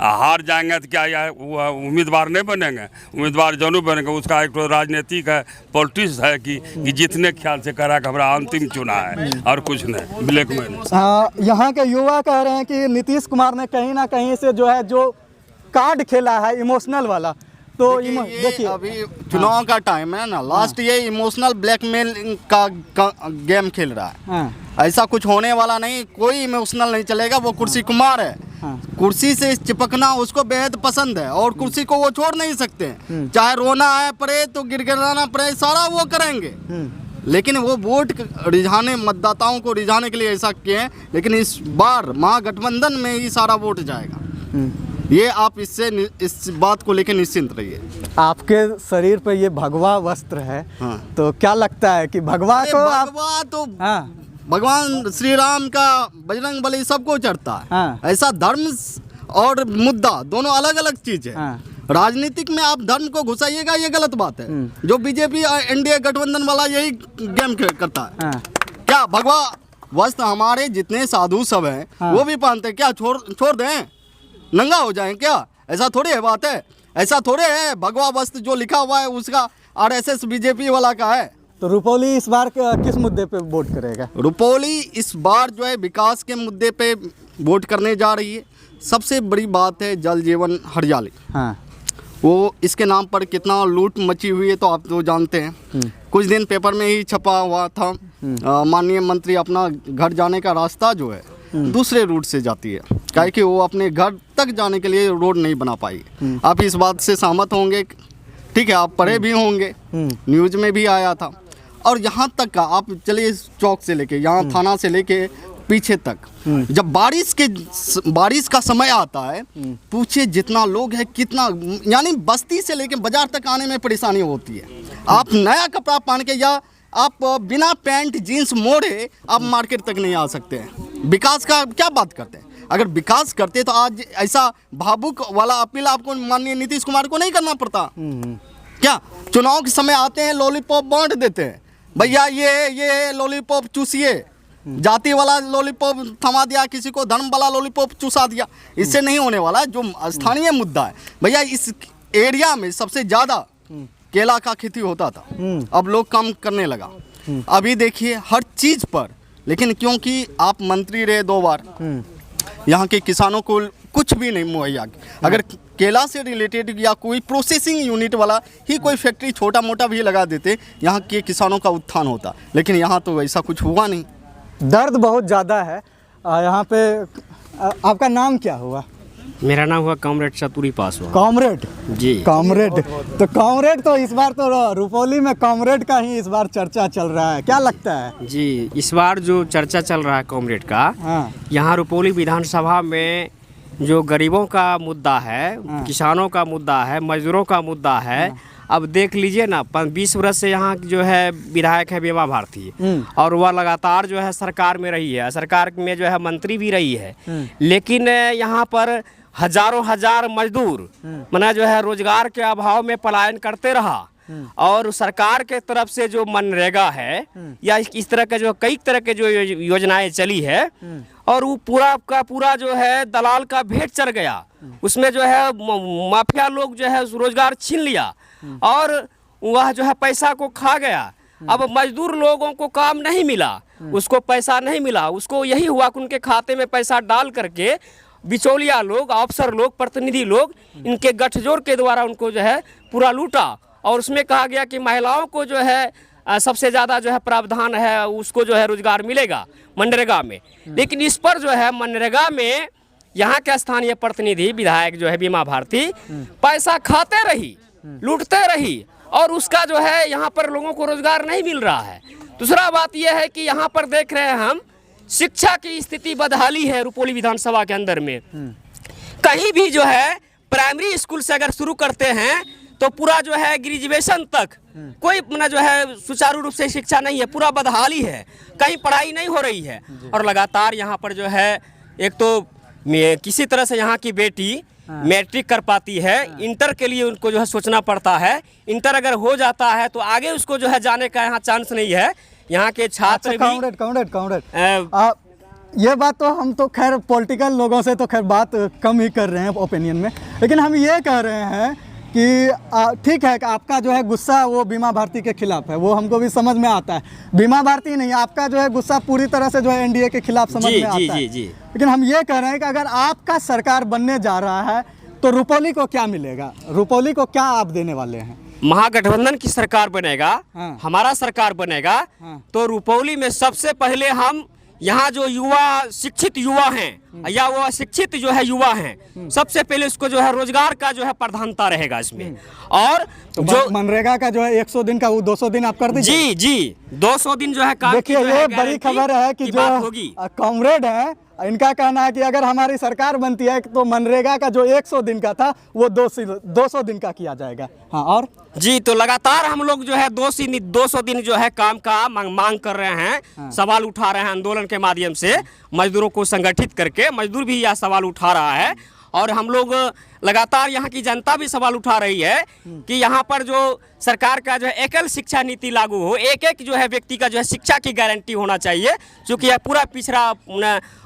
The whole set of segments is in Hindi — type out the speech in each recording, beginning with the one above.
हार जाएंगे तो क्या यह उम्मीदवार नहीं बनेंगे? उम्मीदवार जरूर बनेंगे। उसका एक तो राजनीतिक है, पॉलिटिक्स है कि जितने ख्याल से करा कि हमारा अंतिम चुनाव है और कुछ नहीं, ब्लैकमेल। यहाँ के युवा कह रहे हैं कि नीतीश कुमार ने कहीं ना कहीं से जो कार्ड खेला है इमोशनल वाला, तो देखिए अभी चुनाव का टाइम है ना, लास्ट ये इमोशनल ब्लैकमेल का गेम खेल रहा है। ऐसा कुछ होने वाला नहीं, कोई इमोशनल नहीं चलेगा। वो कुर्सी कुमार है, कुर्सी से चिपकना उसको बेहद पसंद है और कुर्सी को वो छोड़ नहीं सकते। चाहे रोना आए पड़े तो गिड़गिड़ाना पड़े, सारा वो करेंगे। लेकिन वो वोट रिझाने, मतदाताओं को रिझाने के लिए ऐसा किए हैं। लेकिन इस बार महागठबंधन में ही सारा वोट जाएगा, ये आप इस बात को लेकर निश्चिंत रहिए। आपके शरीर पे ये भगवा वस्त्र है, तो क्या लगता है कि भगवा तो भगवान श्री राम का बजरंग बली सबको चढ़ता है। ऐसा धर्म और मुद्दा दोनों अलग अलग चीज है। राजनीतिक में आप धर्म को घुसाइएगा, ये गलत बात है। जो बीजेपी एनडीए गठबंधन वाला यही गेम करता है। क्या भगवा वस्त्र हमारे जितने साधु सब हैं वो भी पहनते हैं? क्या छोड़ दें, नंगा हो जाएं क्या? ऐसा थोड़ी है बात है, ऐसा थोड़े है। भगवा वस्त्र जो लिखा हुआ है उसका आरएसएस बीजेपी वाला का है। तो रुपौली इस बार किस मुद्दे पे वोट करेगा? रुपौली इस बार जो है विकास के मुद्दे पे वोट करने जा रही है। सबसे बड़ी बात है जल जीवन हरियाली। वो इसके नाम पर कितना लूट मची हुई है तो आप तो जानते हैं। कुछ दिन पेपर में ही छपा हुआ था, माननीय मंत्री अपना घर जाने का रास्ता जो है दूसरे रूट से जाती है, काहे कि वो अपने घर तक जाने के लिए रोड नहीं बना पाई। आप इस बात से सहमत होंगे, ठीक है? आप पढ़े भी होंगे, न्यूज़ में भी आया था। और यहाँ तक का आप चलिए चौक से लेके यहाँ थाना से लेके पीछे तक, जब बारिश का समय आता है, पूछिए जितना लोग है कितना, यानी बस्ती से लेके बाजार तक आने में परेशानी होती है। आप नया कपड़ा पहन के या आप बिना पैंट जीन्स मोड़े आप मार्केट तक नहीं आ सकते हैं। विकास का क्या बात करते हैं? अगर विकास करते तो आज ऐसा भावुक वाला अपील आपको माननीय नीतीश कुमार को नहीं करना पड़ता। क्या चुनाव के समय आते हैं लॉलीपॉप बांट देते हैं, भैया ये लॉलीपॉप चूसिए, जाति वाला लॉलीपॉप थमा दिया, किसी को धर्म वाला लॉलीपॉप चूसा दिया। इससे नहीं होने वाला। जो स्थानीय मुद्दा है भैया, इस एरिया में सबसे ज़्यादा केला का खेती होता था, अब लोग कम करने लगा। अभी देखिए हर चीज़ पर, लेकिन क्योंकि आप मंत्री रहे 2 बार, यहाँ के किसानों को कुछ भी नहीं मुहैया। अगर केला से रिलेटेड या कोई प्रोसेसिंग यूनिट वाला ही कोई फैक्ट्री छोटा मोटा भी लगा देते, यहाँ के किसानों का उत्थान होता। लेकिन यहाँ तो ऐसा कुछ हुआ नहीं। दर्द बहुत ज़्यादा है यहाँ पे। आपका नाम क्या हुआ? मेरा नाम हुआ कॉमरेड चतुरी पासवान। कॉमरेड जी, कॉमरेड। तो कॉमरेड तो इस बार तो रुपौली में कॉमरेड का ही इस बार चर्चा चल रहा है, क्या लगता है? जी, इस बार जो चर्चा चल रहा है कॉमरेड का, यहाँ रुपौली विधानसभा में जो गरीबों का मुद्दा है, किसानों का मुद्दा है, मजदूरों का मुद्दा है। अब देख लीजिए ना, 20 वर्ष से यहाँ जो है विधायक है बीमा भारती, और वह लगातार जो है सरकार में रही है, सरकार में जो है मंत्री भी रही है। लेकिन यहाँ पर हजारों हजार मजदूर मना जो है रोजगार के अभाव में पलायन करते रहा। और सरकार के तरफ से जो मनरेगा है या इस तरह के जो कई तरह के जो योजनाएं चली है, और वो पूरा का पूरा जो है दलाल का भेंट चढ़ गया। उसमें जो है माफिया लोग जो है रोजगार छीन लिया और वह जो है पैसा को खा गया। अब मजदूर लोगों को काम नहीं मिला, उसको पैसा नहीं मिला। उसको यही हुआ कि उनके खाते में पैसा डाल करके बिचौलिया लोग, अफसर लोग, प्रतिनिधि लोग इनके गठजोड़ के द्वारा उनको जो है पूरा लूटा। और उसमें कहा गया कि महिलाओं को जो है सबसे ज़्यादा जो है प्रावधान है, उसको जो है रोजगार मिलेगा मनरेगा में। लेकिन इस पर जो है मनरेगा में यहाँ के स्थानीय प्रतिनिधि विधायक जो है बीमा भारती पैसा खाते रही, लूटते रही, और उसका जो है यहाँ पर लोगों को रोजगार नहीं मिल रहा है। दूसरा बात यह है कि यहाँ पर देख रहे हैं हम, शिक्षा की स्थिति बदहाली है रुपौली विधानसभा के अंदर में। कहीं भी जो है प्राइमरी स्कूल से अगर शुरू करते हैं तो पूरा जो है ग्रेजुएशन तक कोई अपना जो है सुचारू रूप से शिक्षा नहीं है, पूरा बदहाली है, कहीं पढ़ाई नहीं हो रही है। और लगातार यहाँ पर जो है एक तो किसी तरह से यहाँ की बेटी मैट्रिक कर पाती है, इंटर के लिए उनको जो है सोचना पड़ता है। इंटर अगर हो जाता है तो आगे उसको जो है जाने का यहाँ चांस नहीं है। यहाँ के छात्र कॉमरेड ये बात तो हम तो खैर पॉलिटिकल लोगों से तो खैर बात कम ही कर रहे हैं ओपिनियन में, लेकिन हम ये कह रहे हैं कि ठीक है कि आपका जो है गुस्सा वो बीमा भारती के खिलाफ है, वो हमको भी समझ में आता है। बीमा भारती नहीं, आपका जो है गुस्सा पूरी तरह से जो है एनडीए के खिलाफ समझ में आता है। लेकिन हम ये कह रहे हैं कि अगर आपका सरकार बनने जा रहा है तो रुपौली को क्या मिलेगा, रुपौली को क्या आप देने वाले हैं? महागठबंधन की सरकार बनेगा, हाँ। हमारा सरकार बनेगा, हाँ। तो रुपौली में सबसे पहले हम यहाँ जो युवा शिक्षित युवा हैं या वो शिक्षित जो है युवा हैं, सबसे पहले उसको जो है रोजगार का जो है प्रधानता रहेगा इसमें। और तो जो मनरेगा का जो है 100 दिन का वो 200 दिन आप कर दीजिए। जी 200 दिन जो है काम देखिए की जो है ये बड़ी खबर है कि जो होगी। कॉमरेड है, इनका कहना है कि अगर हमारी सरकार बनती है तो मनरेगा का जो 100 दिन का था वो 200 दिन का किया जाएगा। हाँ, और जी तो लगातार हम लोग जो है 200 दिन जो है काम का मांग कर रहे हैं। हाँ। सवाल उठा रहे हैं आंदोलन के माध्यम से, मजदूरों को संगठित करके मजदूर भी यह सवाल उठा रहा है और हम लोग लगातार यहाँ की जनता भी सवाल उठा रही है कि यहाँ पर जो सरकार का जो है एकल शिक्षा नीति लागू हो, एक एक जो है व्यक्ति का जो है शिक्षा की गारंटी होना चाहिए, क्योंकि यह पूरा पिछड़ा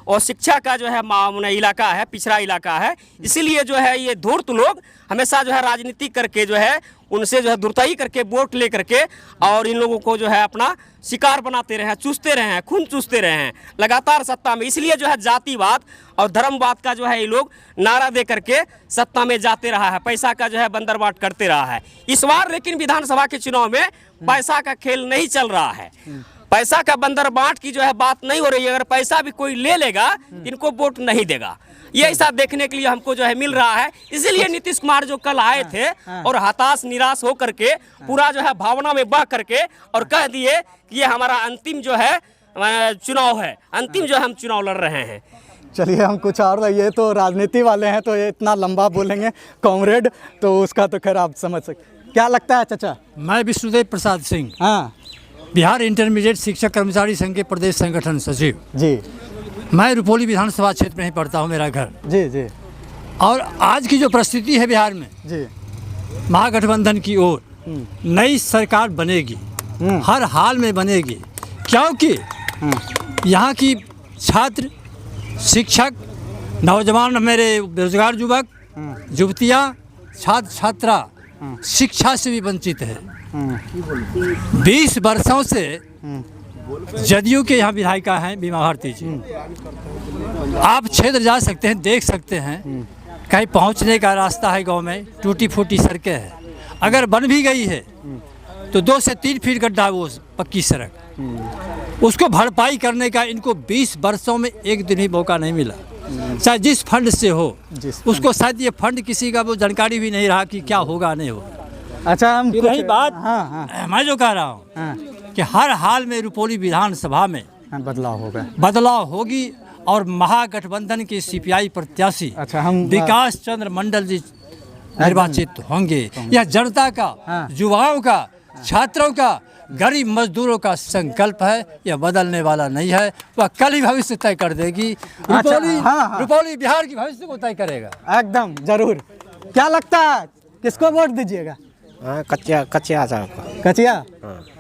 और शिक्षा का जो है इलाका है, पिछड़ा इलाका है। इसीलिए जो है ये धूर्त लोग हमेशा जो है राजनीति करके जो है उनसे जो है दुर्ताई करके वोट ले करके और इन लोगों को जो है अपना शिकार बनाते रहे हैं, चूसते रहे हैं, खून चूसते रहे हैं लगातार सत्ता में। इसलिए जो है जातिवाद और धर्मवाद का जो है ये लोग नारा दे करके सत्ता में जाते रहा है, पैसा का जो है बंदरबाट करते रहा है। इस बार लेकिन विधानसभा के चुनाव में पैसा का खेल नहीं चल रहा है, पैसा का बंदरबाट की जो है बात नहीं हो रही है। अगर पैसा भी कोई ले लेगा इनको वोट नहीं देगा, ये ऐसा देखने के लिए हमको जो है मिल रहा है। इसीलिए नीतीश कुमार जो कल आए थे और हताश निराश हो करके पूरा जो है भावना में बह करके और कह दिए कि ये हमारा अंतिम जो है चुनाव है, अंतिम जो हम चुनाव लड़ रहे हैं। चलिए हम कुछ और, ये तो राजनीति वाले हैं तो ये इतना लंबा बोलेंगे कॉमरेड, तो उसका तो खैर आप समझ सकते। क्या लगता है चाचा? मैं विष्णुदेव प्रसाद सिंह, हाँ, बिहार इंटरमीडिएट शिक्षक कर्मचारी संघ के प्रदेश संगठन सचिव जी। मैं रुपौली विधानसभा क्षेत्र में ही पढ़ता हूँ, मेरा घर। जी जी। और आज की जो परिस्थिति है बिहार में जी, महागठबंधन की ओर नई सरकार बनेगी, हर हाल में बनेगी, क्योंकि यहाँ की छात्र, शिक्षक, नौजवान, मेरे बेरोजगार युवक, युवतियाँ, छात्र छात्रा शिक्षा से भी वंचित है। 20 वर्षों से जदयू के यहाँ विधायिका हैं बीमा भारती जी। आप क्षेत्र जा सकते हैं, देख सकते हैं, कहीं पहुँचने का रास्ता है गांव में, टूटी फूटी सड़कें हैं। अगर बन भी गई है तो 2 से 3 फीट गड्ढा है वो पक्की सड़क, उसको भरपाई करने का इनको 20 वर्षों में एक दिन ही मौका नहीं मिला। चाहे जिस फंड से हो, उसको शायद ये फंड किसी का वो जानकारी भी नहीं रहा कि क्या होगा नहीं होगा। अच्छा, हम रही बात, हाँ, मैं जो कह रहा हूँ कि हर हाल में रुपौली विधानसभा में बदलाव होगा, बदलाव होगी और महागठबंधन के सीपीआई प्रत्याशी विकास चंद्र मंडल जी निर्वाचित होंगे। यह जनता का, युवाओं का, छात्रों का, गरीब मजदूरों का संकल्प है, यह बदलने वाला नहीं है। वह कल ही भविष्य तय कर देगी। रुपौली बिहार की भविष्य को तय करेगा एकदम जरूर। क्या लगता है किसको वोट दीजिएगा? कचिया साहब। कचिया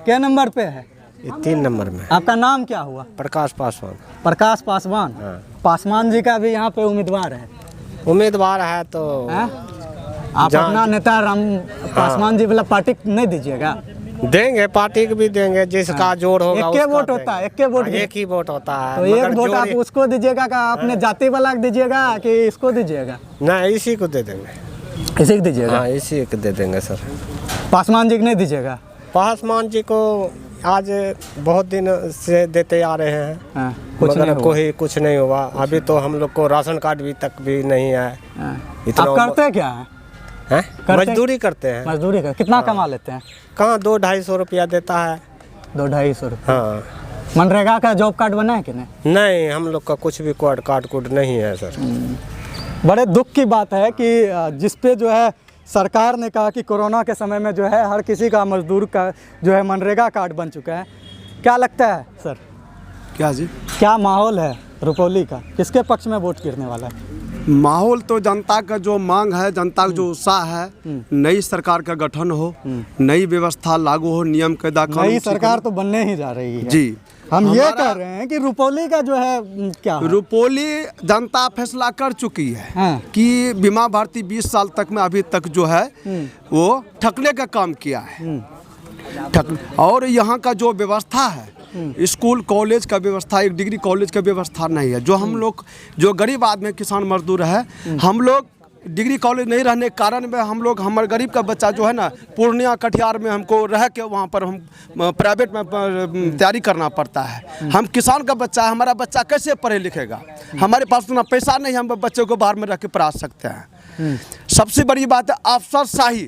क्या नंबर पे है? 3 नंबर में। आपका नाम क्या हुआ? प्रकाश पासवान। प्रकाश पासवान। पासवान जी का भी यहाँ पे उम्मीदवार है। उम्मीदवार है तो आप अपना नेता राम पासवान जी वाला पार्टी नहीं दीजिएगा? देंगे, पार्टी को भी देंगे, जिसका जोड़ होगा। एक वोट होता है, एक वोट, एक ही वोट होता है। तो एक वोट आप उसको दीजिएगा का अपने जाति वाला दीजिएगा कि इसको दीजिएगा? नहीं, इसी को दे देंगे। इसी को दीजिएगा? हाँ, इसी को दे देंगे सर। पासवान जी को नहीं दीजिएगा? पासवान जी को आज बहुत दिन से देते आ रहे हैं, कुछ नहीं हुआ। अभी तो हम लोग को राशन कार्ड भी तक भी नहीं है। आप करते क्या है? मजदूरी करते हैं। मजदूरी कर कितना कमा लेते हैं? कहाँ 200-250 रुपया देता है। 200-250 रुपया? हाँ। मनरेगा का जॉब कार्ड बना है कि नहीं? नहीं, हम लोग का कुछ भी कार्ड नहीं है सर। बड़े दुख की बात है कि जिस पे जो है सरकार ने कहा कि कोरोना के समय में जो है हर किसी का मजदूर का जो है मनरेगा कार्ड बन चुका है। क्या लगता है सर? क्या जी? क्या माहौल है रुपौली का? किसके पक्ष में वोट गिरने वाला है? माहौल तो जनता का जो मांग है, जनता का जो उत्साह है, नई सरकार का गठन हो, नई व्यवस्था लागू हो, नियम कायदा कानून। नई सरकार तो बनने ही जा रही है जी। हम ये कह रहे हैं कि रुपौली का जो है क्या है? रुपौली जनता फैसला कर चुकी है हाँ। कि बीमा भारती 20 साल तक में अभी तक जो है वो ठगने का काम किया है। और यहाँ का जो व्यवस्था है, स्कूल कॉलेज का व्यवस्था, एक डिग्री कॉलेज का व्यवस्था नहीं है। जो हम लोग जो गरीब आदमी किसान मजदूर है, हम लोग डिग्री कॉलेज नहीं रहने के कारण में हम लोग, हमारे गरीब का बच्चा जो है ना, पूर्णिया कटिहार में हमको रह के वहाँ पर हम प्राइवेट में तैयारी करना पड़ता है। हम किसान का बच्चा है, हमारा बच्चा कैसे पढ़े लिखेगा? हमारे पास उतना पैसा नहीं, हम बच्चे को बाहर में रख के पढ़ा सकते हैं। सबसे बड़ी बात है अफसरशाही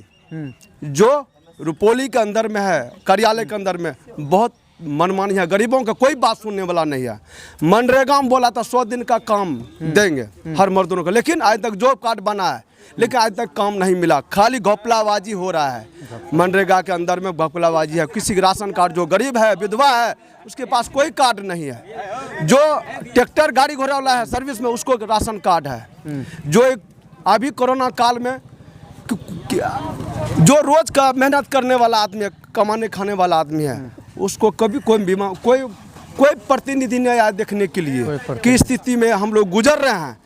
जो रुपौली के अंदर में है, कार्यालय के अंदर में बहुत मनमानी है। गरीबों का कोई बात सुनने वाला नहीं है। मनरेगा में बोला था 100 दिन का काम देंगे हर मजदूरों को, लेकिन आज तक जॉब कार्ड बना है, लेकिन आज तक काम नहीं मिला। खाली घोपलाबाजी हो रहा है। मनरेगा के अंदर में घोपलाबाजी है। किसी का राशन कार्ड, जो गरीब है, विधवा है, उसके पास कोई कार्ड नहीं है। जो ट्रैक्टर गाड़ी घोड़ा वाला है सर्विस में, उसको राशन कार्ड है। जो एक अभी कोरोना काल में जो रोज का मेहनत करने वाला आदमी है, कमाने खाने वाला आदमी है, उसको कभी कोई बीमा, कोई प्रतिनिधि नहीं आया देखने के लिए कि स्थिति में हम लोग गुजर रहे हैं।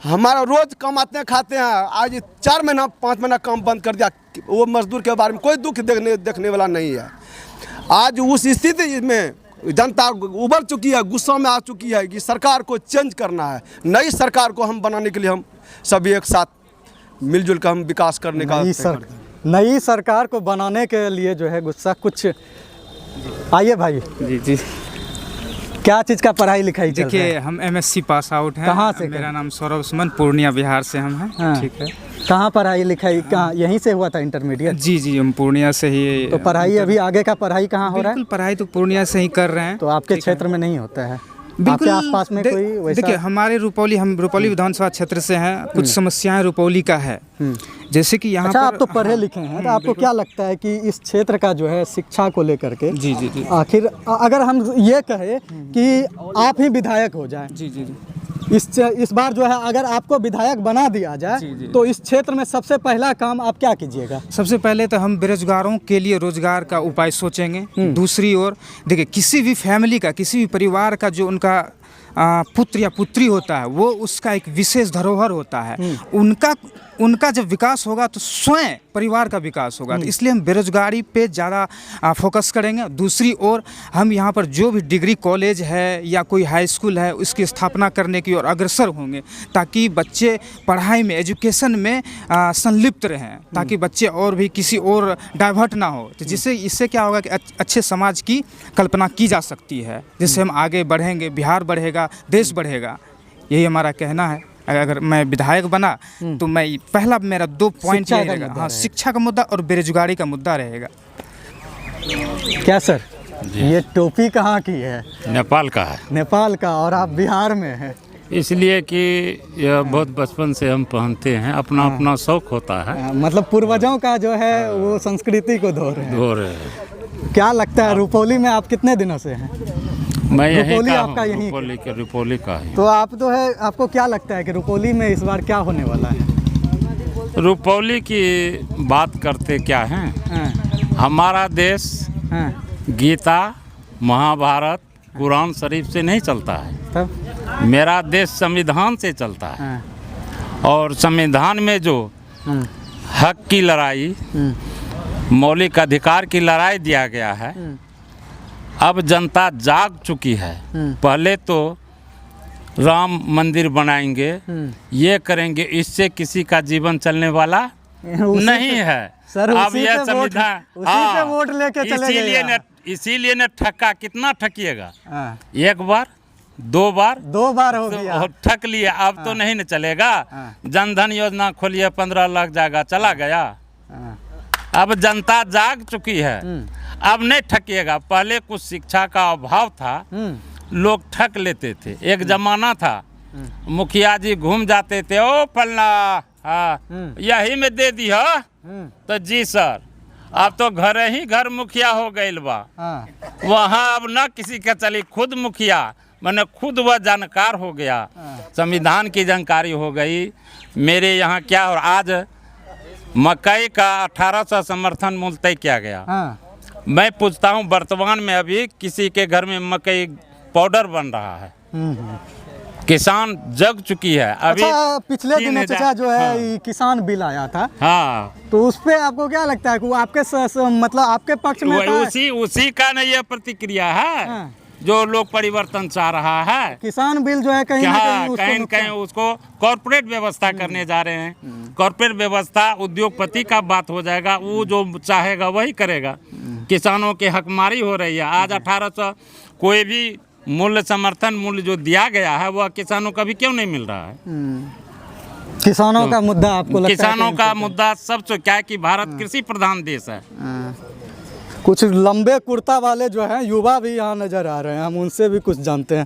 हमारा रोज कमाते खाते हैं, आज 4 महीना 5 महीना काम बंद कर दिया। वो मजदूर के बारे में कोई दुख देखने वाला नहीं है। आज उस स्थिति में जनता उभर चुकी है, गुस्सा में आ चुकी है कि सरकार को चेंज करना है। नई सरकार को हम बनाने के लिए हम सभी एक साथ मिलजुल कर हम विकास करने का नई सरकार को बनाने के लिए जो है गुस्सा कुछ। आइए भाई जी क्या चीज़ का पढ़ाई लिखाई चल रहा है? देखिए, हम MSc पास आउट हैं। कहाँ से? मेरा नाम सौरभ सुमन, पूर्णिया बिहार से हम हैं। हाँ। ठीक है। कहाँ पढ़ाई लिखाई, कहाँ यहीं से हुआ था इंटरमीडिएट? जी हम पूर्णिया से ही। तो पढ़ाई अभी आगे का पढ़ाई कहाँ हो रहा है? बिल्कुल, पढ़ाई तो पूर्णिया से ही कर रहे हैं। तो आपके क्षेत्र में नहीं होता है? बिल्कुल। आपके आसपास में कोई वैसा? देखिए, हमारे हम रुपौली विधानसभा क्षेत्र से हैं। कुछ समस्याएं रुपौली का है, जैसे कि यहाँ अच्छा, पर आप तो पढ़े लिखे हैं, तो आपको क्या लगता है कि इस क्षेत्र का जो है शिक्षा को लेकर के जी आखिर अगर हम ये कहें कि आप ही विधायक हो जाए, जी इस बार जो है अगर आपको विधायक बना दिया जाए, तो इस क्षेत्र में सबसे पहला काम आप क्या कीजिएगा? सबसे पहले तो हम बेरोजगारों के लिए रोजगार का उपाय सोचेंगे। दूसरी ओर देखिए, किसी भी फैमिली का, किसी भी परिवार का जो उनका पुत्र या पुत्री होता है, वो उसका एक विशेष धरोहर होता है। उनका जब विकास होगा तो स्वयं परिवार का विकास होगा। तो इसलिए हम बेरोजगारी पे ज़्यादा फोकस करेंगे। दूसरी ओर हम यहाँ पर जो भी डिग्री कॉलेज है या कोई हाई स्कूल है, उसकी स्थापना करने की ओर अग्रसर होंगे, ताकि बच्चे पढ़ाई में, एजुकेशन में संलिप्त रहें, ताकि बच्चे और भी किसी और डाइवर्ट ना हो। तो इससे क्या होगा कि अच्छे समाज की कल्पना की जा सकती है, जिससे हम आगे बढ़ेंगे, बिहार बढ़ेगा, देश बढ़ेगा। यही हमारा कहना है। अगर मैं विधायक बना तो मैं पहला मेरा 2 पॉइंट यही रहेगा। हाँ, शिक्षा का मुद्दा और बेरोजगारी का मुद्दा रहेगा। क्या सर, ये टोपी कहाँ की है? नेपाल का है। नेपाल का, और आप बिहार में हैं? इसलिए कि यह बहुत बचपन से हम पहनते हैं, अपना शौक होता है। मतलब पूर्वजों का जो है वो संस्कृति को धो रहे हैं। क्या लगता है, रुपौली में आप कितने दिनों से हैं? मैं यहीं का आपका हूँ, यहीं रुपौली का है। तो आप तो है, आपको क्या लगता है कि रुपौली में इस बार क्या होने वाला है? रुपौली की बात करते क्या हैं? हमारा देश गीता, महाभारत, कुरान शरीफ से नहीं चलता है। तब मेरा देश संविधान से चलता है। और संविधान में जो हक की लड़ाई, मौलिक अधिकार की लड़ाई दिया गया है, अब जनता जाग चुकी है। पहले तो राम मंदिर बनाएंगे, ये करेंगे, इससे किसी का जीवन चलने वाला नहीं है। सर, अब यह संविधान, वोट लेके चले इसीलिए न ठक्का, कितना ठकिएगा? एक बार, 2 बार हो गया, तो ठक लिए। अब तो नहीं न चलेगा। जनधन योजना खोलिए, 15 लाख जाएगा, चला गया। अब जनता जाग चुकी है, अब नहीं ठकिएगा। पहले कुछ शिक्षा का अभाव था, लोग ठक लेते थे। एक जमाना था, मुखिया जी घूम जाते थे, ओ फलना, यही में दे दी हो, तो जी सर। अब तो घर ही घर मुखिया हो गए बा। वहाँ अब ना किसी का चली, खुद मुखिया, मैंने खुद वह जानकार हो गया। संविधान की जानकारी हो गई। मेरे यहाँ क्या, और आज मकई का 1800 समर्थन मूल्य तय किया गया। मैं पूछता हूँ वर्तमान में अभी किसी के घर में मकई पाउडर बन रहा है, किसान जग चुकी है अभी। अच्छा, पिछले दिनों 3000 चाचा जो है हाँ। ये किसान बिल आया था, हाँ, तो उस पे आपको क्या लगता है कि वो आपके मतलब आपके पक्ष में था? उसी का नहीं ये प्रतिक्रिया है। हाँ। जो लोग परिवर्तन चाह रहा है, किसान बिल जो है कहीं ना कहीं उसको कॉर्पोरेट व्यवस्था करने जा रहे हैं। कॉर्पोरेट व्यवस्था उद्योगपति का बात हो जाएगा, वो जो चाहेगा वही करेगा। किसानों के हकमारी हो रही है। आज 1800 कोई भी मूल्य समर्थन मूल्य जो दिया गया है वह किसानों का भी क्यों नहीं मिल रहा है? किसानों का मुद्दा आपको लगता है? किसानों का मुद्दा सबसे क्या है कि भारत कृषि प्रधान देश है। कुछ लंबे कुर्ता वाले जो हैं युवा भी यहाँ नजर आ रहे हैं, हम उनसे भी कुछ जानते हैं।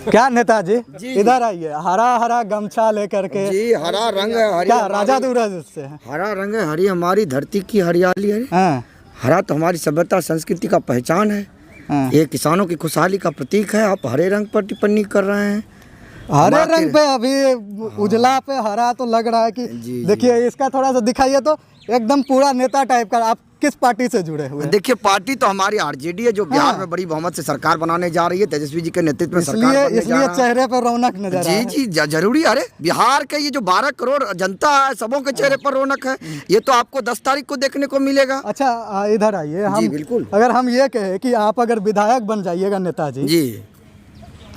क्या नेताजी इधर आइए, हरा हरा गमछा लेकर के। जी, हरा रंग है, हरी क्या राजा दूरज से है? हरा रंग है, हरी हमारी धरती की हरियाली है। हाँ। हरा तो हमारी सभ्यता संस्कृति का पहचान है। हाँ। ये किसानों की खुशहाली का प्रतीक है। आप हरे रंग पर टिप्पणी कर रहे हैं। हरे रंग पे अभी उजला पे हरा तो लग रहा है कि देखिए इसका थोड़ा सा दिखाइए तो एकदम पूरा नेता टाइप का। आप किस पार्टी से जुड़े हुए हैं? देखिए, पार्टी तो हमारी आरजेडी है जो बिहार में बड़ी बहुमत से सरकार बनाने जा रही है। तेजस्वी जी के नेतृत्व में सरकार बनने जा इसलिए रहा है। चेहरे पर रौनक नजर आ रहा है। जी जी, जरूरी। अरे बिहार के ये जो 12 करोड़ जनता है, सबों के चेहरे पर रौनक है। ये तो आपको 10 तारीख को देखने को मिलेगा। अच्छा, इधर आइए। हम बिल्कुल। अगर हम ये कहें कि आप अगर विधायक बन जाइएगा नेताजी जी,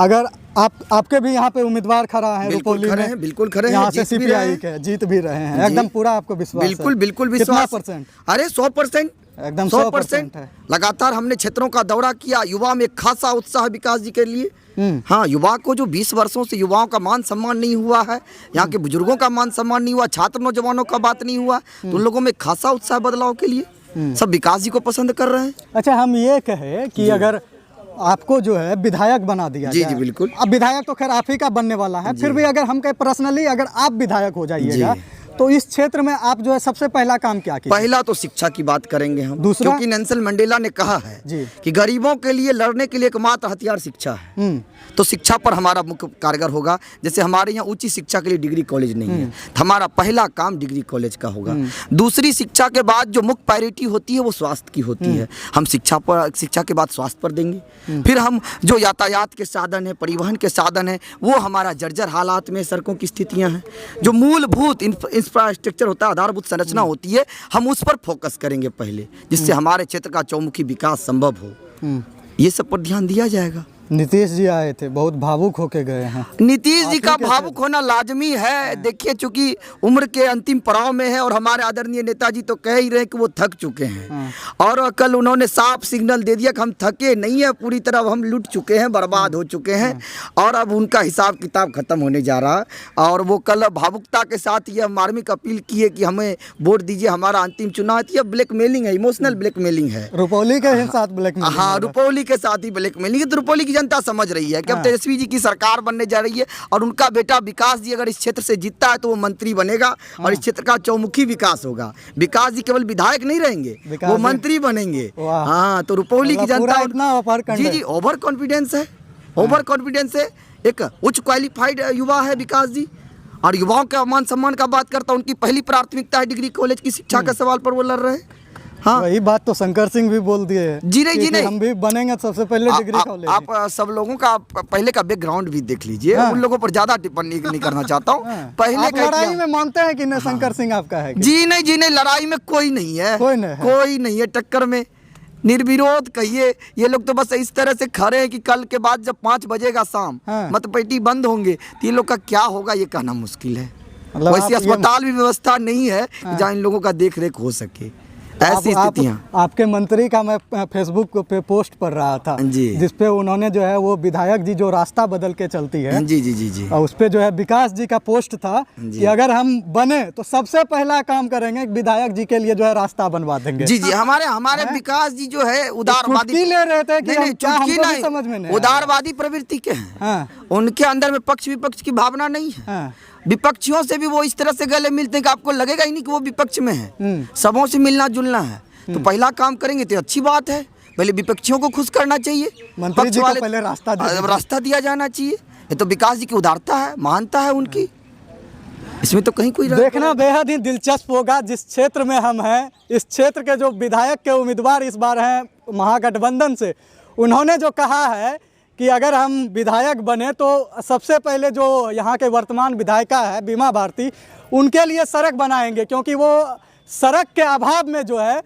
अगर आपके भी यहाँ पे उम्मीदवार खड़ा है रुपौली में, बिल्कुल खड़े हैं, यहाँ से सीपीआई के जीत भी रहे हैं, एकदम पूरा आपको विश्वास है? बिल्कुल कितना विश्वास। परसेंट? अरे 100%, एकदम 100% है। लगातार हमने क्षेत्रों का दौरा किया। युवा में खासा उत्साह विकास जी के लिए। हाँ, युवा को जो 20 वर्षों से युवाओं का मान सम्मान नहीं हुआ है, यहाँ के बुजुर्गों का मान सम्मान नहीं हुआ, छात्र नौजवानों का बात नहीं हुआ, तो उन लोगों में खासा उत्साह बदलाव के लिए सब विकास जी को पसंद कर रहे हैं। अच्छा, हम ये कहें कि अगर आपको जो है विधायक बना दिया जी जाए, जी बिल्कुल। अब विधायक तो खैर आप ही का बनने वाला है, फिर भी अगर हम कहें पर्सनली अगर आप विधायक हो जाइएगा तो इस क्षेत्र में आप जो है सबसे पहला काम क्या कीजिए? पहला तो शिक्षा की बात करेंगे हम। दूसरा? क्योंकि नेल्सन मंडेला ने कहा है कि गरीबों के लिए लड़ने के लिए एकमात्र हथियार शिक्षा है। तो शिक्षा पर हमारा मुख्य कारगर होगा। जैसे हमारे यहाँ उच्च शिक्षा के लिए डिग्री कॉलेज नहीं है, तो हमारा पहला काम डिग्री कॉलेज का होगा। दूसरी शिक्षा के बाद जो मुख्य प्रायोरिटी होती है वो स्वास्थ्य की होती है। हम शिक्षा के बाद स्वास्थ्य पर देंगे। फिर हम जो यातायात के साधन है, परिवहन के साधन है, वो हमारा जर्जर हालात में सड़कों की स्थितियाँ हैं, जो मूलभूत इंफ्रास्ट्रक्चर होता है, आधारभूत संरचना होती है, हम उस पर फोकस करेंगे पहले, जिससे हमारे क्षेत्र का चौमुखी विकास संभव हो। ये सब पर ध्यान दिया जाएगा। नीतीश जी आए थे, बहुत भावुक होके गए हैं। नीतीश जी का भावुक होना लाजमी है। देखिए, चूंकि उम्र के अंतिम पड़ाव में है और हमारे आदरणीय नेताजी तो कह ही रहे कि वो थक चुके हैं। और कल उन्होंने साफ सिग्नल दे दिया कि हम थके नहीं है पूरी तरह, हम लुट चुके हैं, बर्बाद हो चुके हैं और अब उनका हिसाब किताब खत्म होने जा रहा है। और वो कल भावुकता के साथ ये मार्मिक अपील की है कि हमें वोट दीजिए, हमारा अंतिम चुनाव है। ये ब्लैकमेलिंग है, इमोशनल ब्लैकमेलिंग है। रुपौली के साथ ब्लैकमेलिंग? हाँ, रुपौली के साथ ही ब्लैकमेलिंग है। तो रुपौली की जनता समझ रही है कि अब तेजस्वी जी की सरकार बनने जा रही है और उनका बेटा विकास जी अगर इस क्षेत्र से जीतता है तो वो मंत्री बनेगा और इस क्षेत्र का चौमुखी विकास होगा। विकास जी केवल विधायक नहीं रहेंगे, वो मंत्री बनेंगे। हाँ, तो रुपौली की जनता जी ओवर कॉन्फिडेंस है, ओवर कॉन्फिडेंस है। एक उच्च क्वालिफाइड युवा है विकास जी, और युवाओं के मान सम्मान का बात करता, उनकी पहली प्राथमिकता है डिग्री कॉलेज की शिक्षा का सवाल पर वो लड़ रहे हैं। हाँ, वही बात तो शंकर सिंह भी बोल दिए हैं। जी नहीं, हम भी बनेंगे सबसे पहले डिग्री कॉलेज। आप सब लोगों का पहले का बैकग्राउंड भी देख लीजिए। उन लोगों पर ज्यादा टिप्पणी नहीं करना चाहता हूँ। पहले आप लड़ाई में मानते हैं कि शंकर सिंह आपका है? जी नहीं, लड़ाई में कोई नहीं है, कोई नहीं है टक्कर में। निर्विरोध कहिए, ये लोग तो बस इस तरह से खड़े हैं कि कल के बाद जब 5 बजेगा शाम मतपेटी बंद होंगे तो ये लोग का क्या होगा ये कहना मुश्किल है। वैसे अस्पताल भी व्यवस्था नहीं है जहाँ इन लोगों का देख रेख हो सके। ऐसी स्थितियां। आपके मंत्री का मैं फेसबुक पे पोस्ट पढ़ रहा था जिसपे उन्होंने जो है वो विधायक जी जो रास्ता बदल के चलती है जी और उस पे जो है विकास जी का पोस्ट था कि अगर हम बने तो सबसे पहला काम करेंगे विधायक जी के लिए जो है रास्ता बनवा देंगे। जी हमारे विकास जी जो है उदारवादी ले रहे थे कि नहीं, समझ में नहीं, उदारवादी प्रवृत्ति के हैं। उनके अंदर में पक्ष विपक्ष की भावना नहीं है। विपक्षियों से भी वो इस तरह से गले मिलते हैं कि आपको लगेगा ही नहीं कि वो विपक्ष में है। सबों से मिलना जुलना है। तो पहला काम करेंगे तो अच्छी बात है। पहले विपक्षियों को खुश करना चाहिए, मंत्री जी को पहले रास्ता दिया जाना चाहिए। ये तो विकास जी की उदारता है, महानता है उनकी। इसमें तो कहीं कोई देखना बेहद ही दिलचस्प होगा। जिस क्षेत्र में हम हैं, इस क्षेत्र के जो विधायक के उम्मीदवार इस बार हैं महागठबंधन से, उन्होंने जो कहा है कि अगर हम विधायक बने तो सबसे पहले जो यहाँ के वर्तमान विधायिका है बीमा भारती, उनके लिए सड़क बनाएंगे, क्योंकि वो सड़क के अभाव में जो है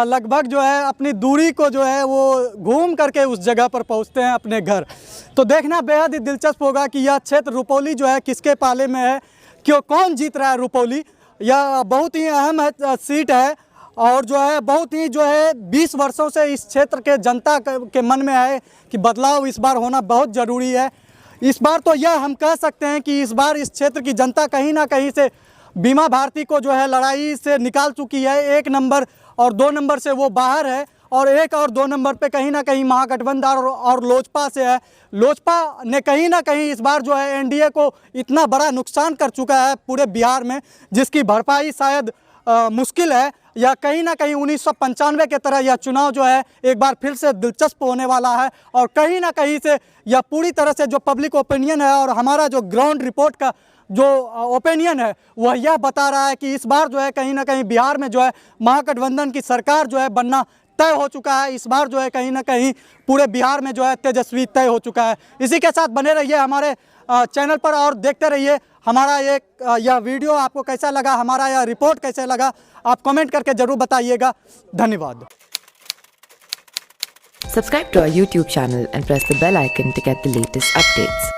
लगभग जो है अपनी दूरी को जो है वो घूम करके उस जगह पर पहुँचते हैं अपने घर। तो देखना बेहद ही दिलचस्प होगा कि यह क्षेत्र रुपौली जो है किसके पाले में है, क्यों, कौन जीत रहा है रुपौली। यह बहुत ही अहम सीट है और जो है बहुत ही जो है 20 वर्षों से इस क्षेत्र के जनता के मन में है कि बदलाव इस बार होना बहुत ज़रूरी है। इस बार तो यह हम कह सकते हैं कि इस बार इस क्षेत्र की जनता कहीं ना कहीं से बीमा भारती को जो है लड़ाई से निकाल चुकी है। 1 नंबर और 2 नंबर से वो बाहर है और 1 और 2 नंबर पे कहीं ना कहीं महागठबंधन और लोजपा से है। लोजपा ने कहीं ना कहीं इस बार जो है एनडीए को इतना बड़ा नुकसान कर चुका है पूरे बिहार में, जिसकी भरपाई शायद मुश्किल है, या कहीं ना कहीं 1995 के तरह यह चुनाव जो है एक बार फिर से दिलचस्प होने वाला है। और कहीं ना कहीं से यह पूरी तरह से जो पब्लिक ओपिनियन है और हमारा जो ग्राउंड रिपोर्ट का जो ओपिनियन है वह यह बता रहा है कि इस बार जो है कहीं ना कहीं बिहार में जो है महागठबंधन की सरकार जो है बनना तय हो चुका है। इस बार जो है कहीं ना कहीं पूरे बिहार में जो है तेजस्वी तय हो चुका है। इसी के साथ बने रहिए हमारे चैनल पर और देखते रहिए हमारा यह वीडियो आपको कैसा लगा, हमारा यह रिपोर्ट कैसे लगा, आप कमेंट करके ज़रूर बताइएगा। धन्यवाद। Subscribe to our YouTube channel and press the bell icon to get the latest updates.